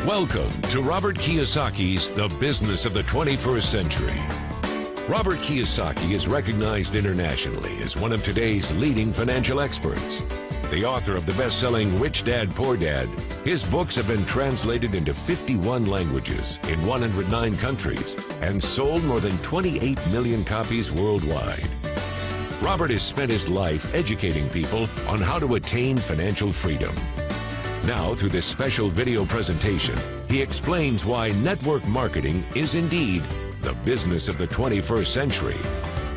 Welcome to Robert Kiyosaki's The Business of the 21st Century. Robert Kiyosaki is recognized internationally as one of today's leading financial experts. The author of the best-selling Rich Dad, Poor Dad, his books have been translated into 51 languages in 109 countries and sold more than 28 million copies worldwide. Robert has spent his life educating people on how to attain financial freedom. Now, through this special video presentation, he explains why network marketing is indeed the business of the 21st century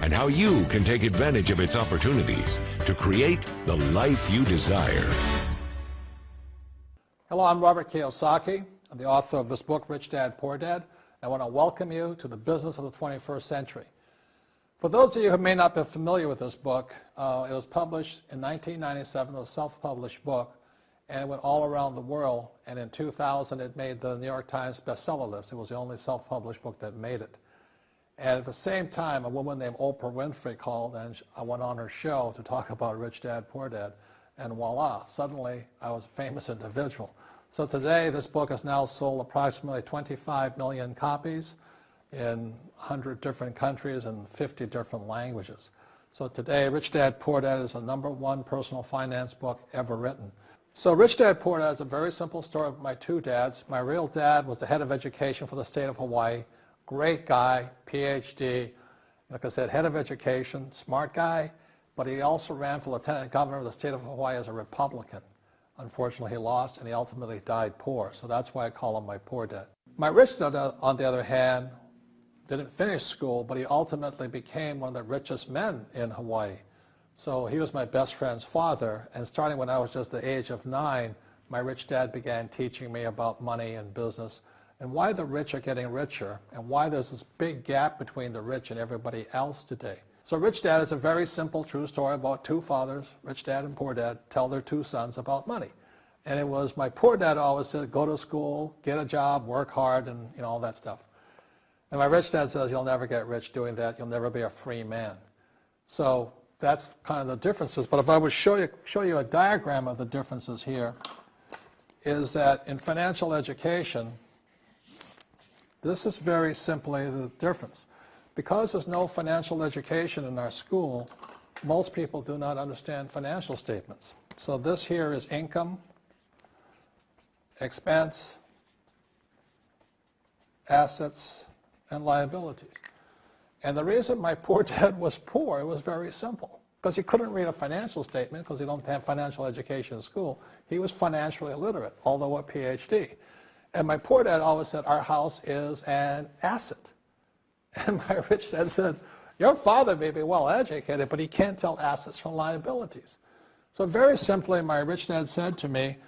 and how you can take advantage of its opportunities to create the life you desire. Hello, I'm Robert Kiyosaki. I'm the author of this book, Rich Dad, Poor Dad. I want to welcome you to the business of the 21st century. For those of you who may not be familiar with this book, it was published in 1997, a self-published book, and it went all around the world, and in 2000 it made the New York Times bestseller list. It was the only self-published book that made it. And at the same time, a woman named Oprah Winfrey called, and I went on her show to talk about Rich Dad, Poor Dad, and voila, suddenly I was a famous individual. So today this book has now sold approximately 25 million copies in 100 different countries and 50 different languages. So today, Rich Dad, Poor Dad is the #1 personal finance book ever written. So Rich Dad, Poor Dad is a very simple story of my two dads. My real dad was the head of education for the state of Hawaii. Great guy, PhD, like I said, head of education, smart guy, but he also ran for lieutenant governor of the state of Hawaii as a Republican. Unfortunately, he lost, and he ultimately died poor, so that's why I call him my poor dad. My rich dad, on the other hand, didn't finish school, but he ultimately became one of the richest men in Hawaii. So he was my best friend's father, and starting when I was just the age of 9, my rich dad began teaching me about money and business and why the rich are getting richer and why there's this big gap between the rich and everybody else today. So Rich Dad is a very simple, true story about two fathers, Rich Dad and Poor Dad, tell their two sons about money. And it was my poor dad always said, go to school, get a job, work hard, and all that stuff. And my rich dad says, you'll never get rich doing that. You'll never be a free man. So that's kind of the differences. But if I would show you a diagram of the differences here, is that in financial education, this is very simply the difference. Because there's no financial education in our school, most people do not understand financial statements. So this here is income, expense, assets, and liabilities. And the reason my poor dad was poor, it was very simple. Because he couldn't read a financial statement because he don't have financial education in school. He was financially illiterate, although a PhD. And my poor dad always said, our house is an asset. And my rich dad said, your father may be well educated, but he can't tell assets from liabilities. So very simply, my rich dad said to me,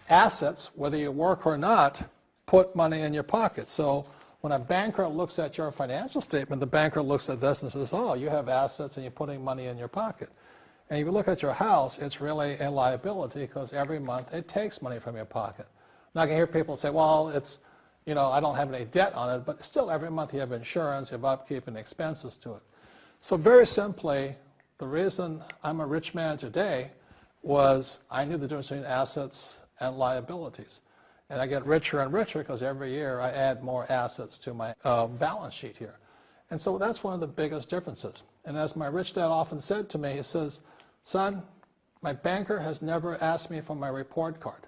assets, whether you work or not, put money in your pocket. So when a banker looks at your financial statement, the banker looks at this and says, oh, you have assets and you're putting money in your pocket. And if you look at your house, it's really a liability because every month it takes money from your pocket. Now I can hear people say, well, it's, I don't have any debt on it, but still every month you have insurance, you have upkeep and expenses to it. So very simply, the reason I'm a rich man today was I knew the difference between assets and liabilities. And I get richer and richer because every year I add more assets to my balance sheet here. And so that's one of the biggest differences. And as my rich dad often said to me, he says, son, my banker has never asked me for my report card.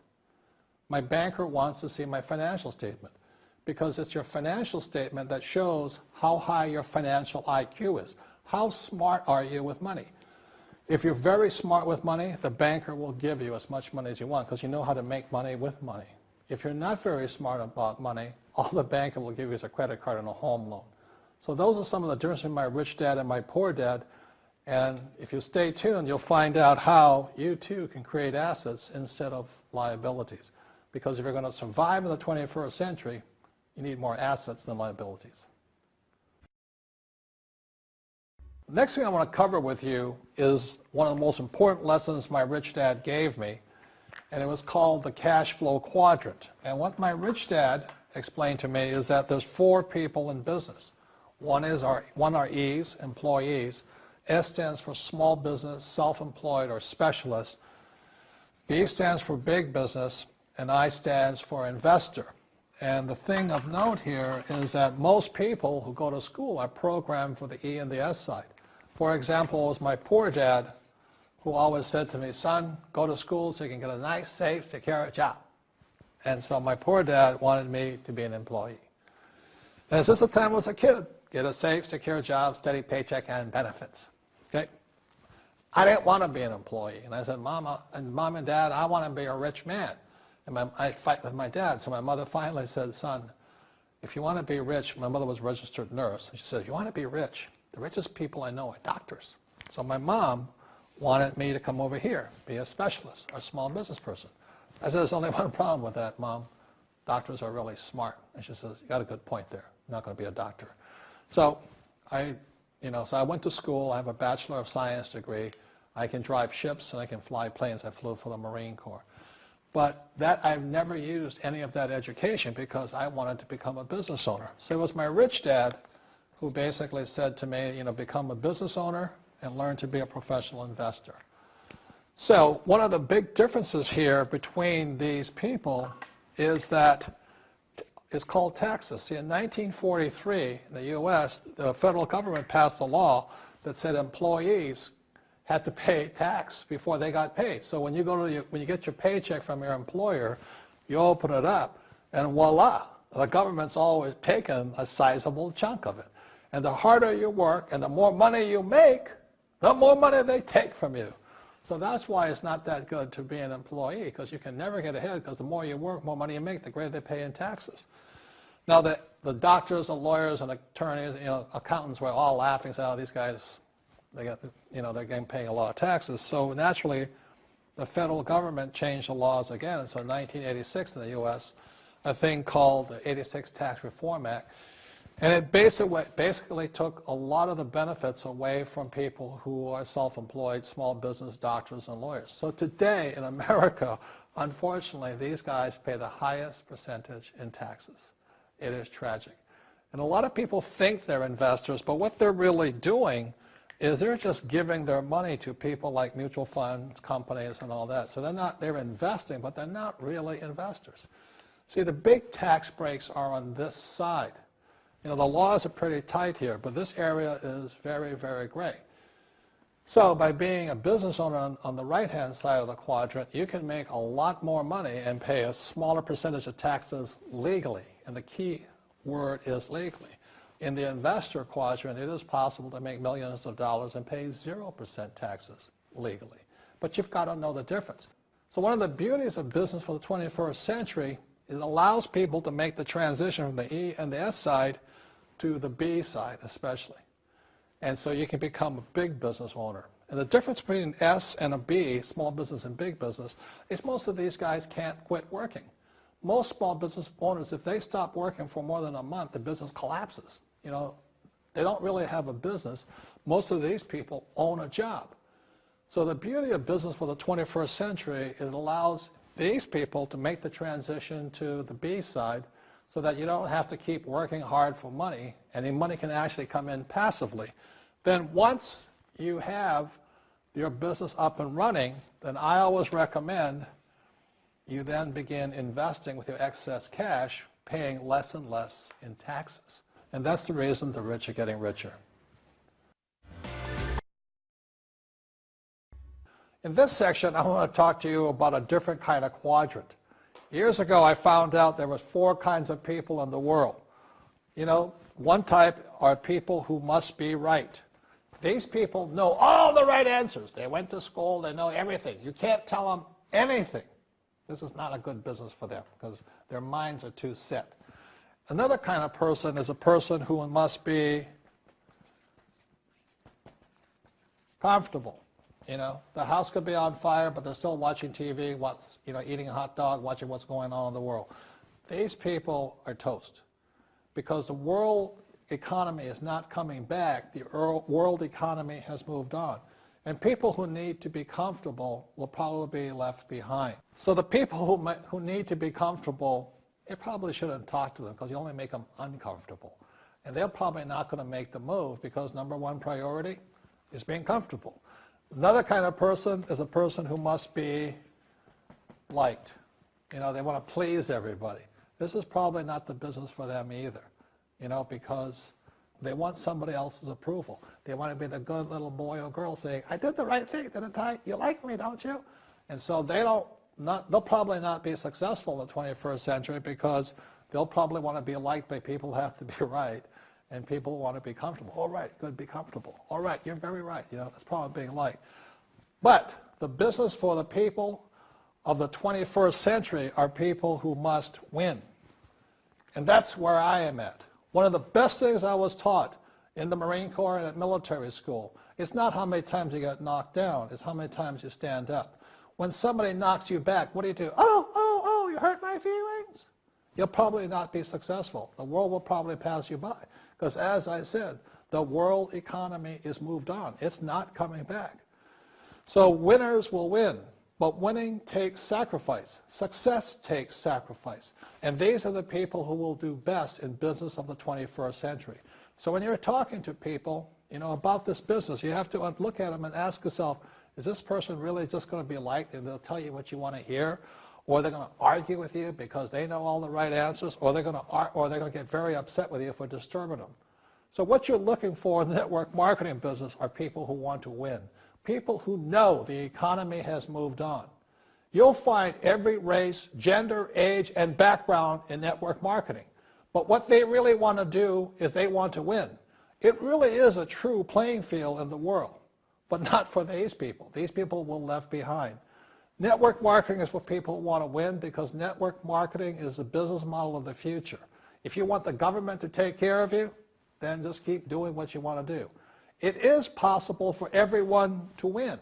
My banker wants to see my financial statement because it's your financial statement that shows how high your financial IQ is. How smart are you with money? If you're very smart with money, the banker will give you as much money as you want because you know how to make money with money. If you're not very smart about money, all the banker will give you is a credit card and a home loan. So those are some of the differences between my rich dad and my poor dad. And if you stay tuned, you'll find out how you too can create assets instead of liabilities. Because if you're going to survive in the 21st century, you need more assets than liabilities. The next thing I want to cover with you is one of the most important lessons my rich dad gave me, and it was called the cash flow quadrant. And what my rich dad explained to me is that there's 4 people in business. One are E's, employees. S stands for small business, self-employed, or specialist. B stands for big business, and I stands for investor. And the thing of note here is that most people who go to school are programmed for the E and the S side. For example, it was my poor dad who always said to me, son, go to school so you can get a nice, safe, secure job. And so my poor dad wanted me to be an employee. And since the time I was a kid, get a safe, secure job, steady paycheck, and benefits. Okay? I didn't want to be an employee. And I said, Mom and Dad, I want to be a rich man. And I fight with my dad. So my mother finally said, son, if you want to be rich, my mother was a registered nurse. And she said, if you want to be rich, the richest people I know are doctors. So my mom wanted me to come over here, be a specialist or a small business person. I said, there's only one problem with that, Mom. Doctors are really smart. And she says, you got a good point there. I'm not going to be a doctor. So I went to school. I have a Bachelor of Science degree. I can drive ships and I can fly planes. I flew for the Marine Corps. But I've never used any of that education because I wanted to become a business owner. So it was my rich dad who basically said to me, become a business owner and learn to be a professional investor. So one of the big differences here between these people is that it's called taxes. See, in 1943, in the U.S., the federal government passed a law that said employees had to pay tax before they got paid. So when you get your paycheck from your employer, you open it up, and voila, the government's always taken a sizable chunk of it. And the harder you work and the more money you make, the more money they take from you. So that's why it's not that good to be an employee, because you can never get ahead, because the more you work, more money you make, the greater they pay in taxes. Now, the doctors and lawyers and attorneys, accountants were all laughing, saying, oh, these guys, they're getting paying a lot of taxes. So naturally, the federal government changed the laws again. So in 1986 in the U.S., a thing called the 86 Tax Reform Act, and it basically took a lot of the benefits away from people who are self-employed, small business, doctors, and lawyers. So today in America, unfortunately, these guys pay the highest percentage in taxes. It is tragic. And a lot of people think they're investors, but what they're really doing is they're just giving their money to people like mutual funds, companies, and all that. So they're investing, but they're not really investors. See, the big tax breaks are on this side. The laws are pretty tight here, but this area is very, very gray. So by being a business owner on the right-hand side of the quadrant, you can make a lot more money and pay a smaller percentage of taxes legally. And the key word is legally. In the investor quadrant, it is possible to make millions of dollars and pay 0% taxes legally. But you've got to know the difference. So one of the beauties of business for the 21st century is it allows people to make the transition from the E and the S side to the B side especially. And so you can become a big business owner. And the difference between an S and a B, small business and big business, is most of these guys can't quit working. Most small business owners, if they stop working for more than a month, the business collapses. They don't really have a business. Most of these people own a job. So the beauty of business for the 21st century, it allows these people to make the transition to the B side so that you don't have to keep working hard for money, and the money can actually come in passively. Then once you have your business up and running, then I always recommend you then begin investing with your excess cash, paying less and less in taxes. And that's the reason the rich are getting richer. In this section, I want to talk to you about a different kind of quadrant. Years ago, I found out there was 4 kinds of people in the world. One type are people who must be right. These people know all the right answers. They went to school. They know everything. You can't tell them anything. This is not a good business for them because their minds are too set. Another kind of person is a person who must be comfortable. The house could be on fire, but they're still watching TV, eating a hot dog, watching what's going on in the world. These people are toast because the world economy is not coming back. The world economy has moved on. And people who need to be comfortable will probably be left behind. So the people who need to be comfortable, you probably shouldn't talk to them because you only make them uncomfortable. And they're probably not going to make the move because number one priority is being comfortable. Another kind of person is a person who must be liked. They want to please everybody. this is probably not the business for them either, because they want somebody else's approval. They want to be the good little boy or girl saying, I did the right thing, didn't I? You like me, don't you? And so they'll probably not be successful in the 21st century because they'll probably want to be liked by people who have to be right, and people want to be comfortable. All right, good, be comfortable. All right, you're very right. That's probably being liked. But the business for the people of the 21st century are people who must win. And that's where I am at. One of the best things I was taught in the Marine Corps and at military school is not how many times you get knocked down, it's how many times you stand up. When somebody knocks you back, what do? Oh, you hurt my feelings? You'll probably not be successful. The world will probably pass you by. Because as I said, the world economy is moved on. It's not coming back. So winners will win. But winning takes sacrifice. Success takes sacrifice. And these are the people who will do best in business of the 21st century. So when you're talking to people, about this business, you have to look at them and ask yourself, is this person really just going to be liked and they'll tell you what you want to hear? Or they're going to argue with you because they know all the right answers? Or they're going to get very upset with you if we're disturbing them? So what you're looking for in the network marketing business are people who want to win. People who know the economy has moved on. You'll find every race, gender, age, and background in network marketing. But what they really want to do is they want to win. It really is a true playing field in the world, but not for these people. These people will be left behind. Network marketing is for people who want to win because network marketing is the business model of the future. If you want the government to take care of you, then just keep doing what you want to do. It is possible for everyone to win,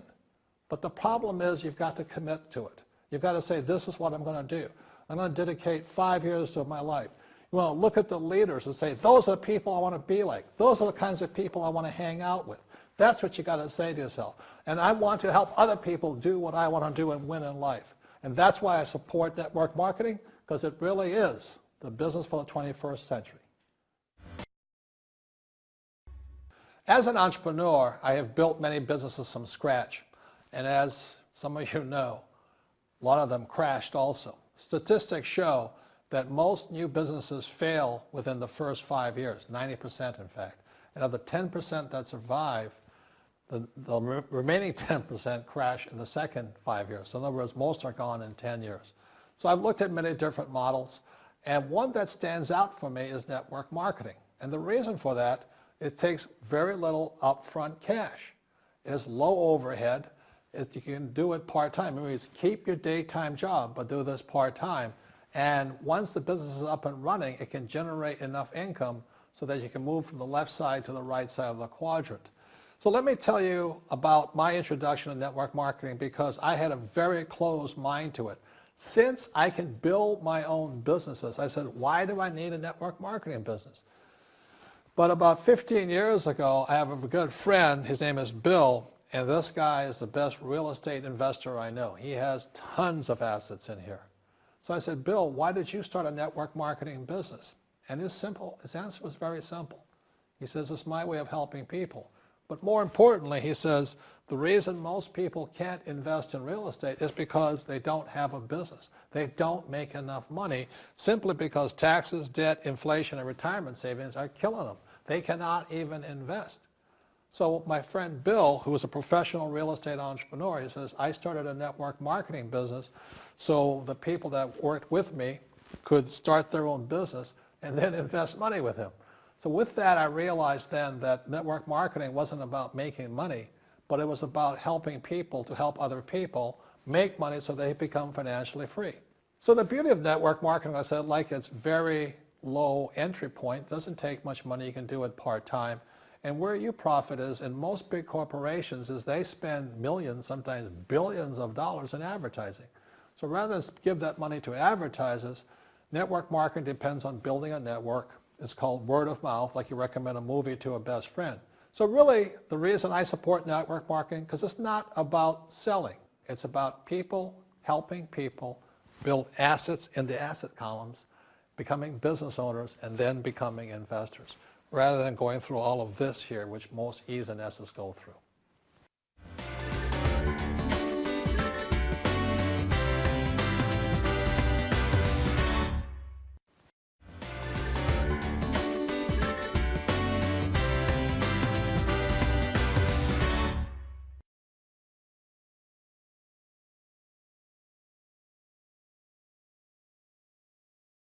but the problem is you've got to commit to it. You've got to say, this is what I'm going to do. I'm going to dedicate 5 years of my life. You want to look at the leaders and say, those are the people I want to be like. Those are the kinds of people I want to hang out with. That's what you got to say to yourself. And I want to help other people do what I want to do and win in life. And that's why I support network marketing, because it really is the business for the 21st century. As an entrepreneur, I have built many businesses from scratch. And as some of you know, a lot of them crashed also. Statistics show that most new businesses fail within the first 5 years, 90% in fact. And of the 10% that survive, the remaining 10% crash in the second 5 years. So in other words, most are gone in 10 years. So I've looked at many different models, and one that stands out for me is network marketing. And the reason for that, it takes very little upfront cash. It has low overhead. You can do it part-time. It means keep your daytime job, but do this part-time. And once the business is up and running, it can generate enough income so that you can move from the left side to the right side of the quadrant. So let me tell you about my introduction to network marketing, because I had a very closed mind to it. Since I can build my own businesses, I said, why do I need a network marketing business? But about 15 years ago, I have a good friend, his name is Bill, and this guy is the best real estate investor I know. He has tons of assets in here. So I said, Bill, why did you start a network marketing business? And his answer was very simple. He says, it's my way of helping people. But more importantly, he says, the reason most people can't invest in real estate is because they don't have a business. They don't make enough money simply because taxes, debt, inflation, and retirement savings are killing them. They cannot even invest. So my friend Bill, who is a professional real estate entrepreneur, he says, I started a network marketing business so the people that worked with me could start their own business and then invest money with him. So with that, I realized then that network marketing wasn't about making money, but it was about helping people to help other people make money so they become financially free. So the beauty of network marketing, I said, like it's very low entry point, doesn't take much money, you can do it part-time. And where you profit is in most big corporations is they spend millions, sometimes billions of dollars in advertising. So rather than give that money to advertisers, network marketing depends on building a network. It's called word of mouth, like you recommend a movie to a best friend. So really, the reason I support network marketing, because it's not about selling. It's about people helping people build assets in the asset columns, becoming business owners, and then becoming investors, rather than going through all of this here, which most E's and S's go through.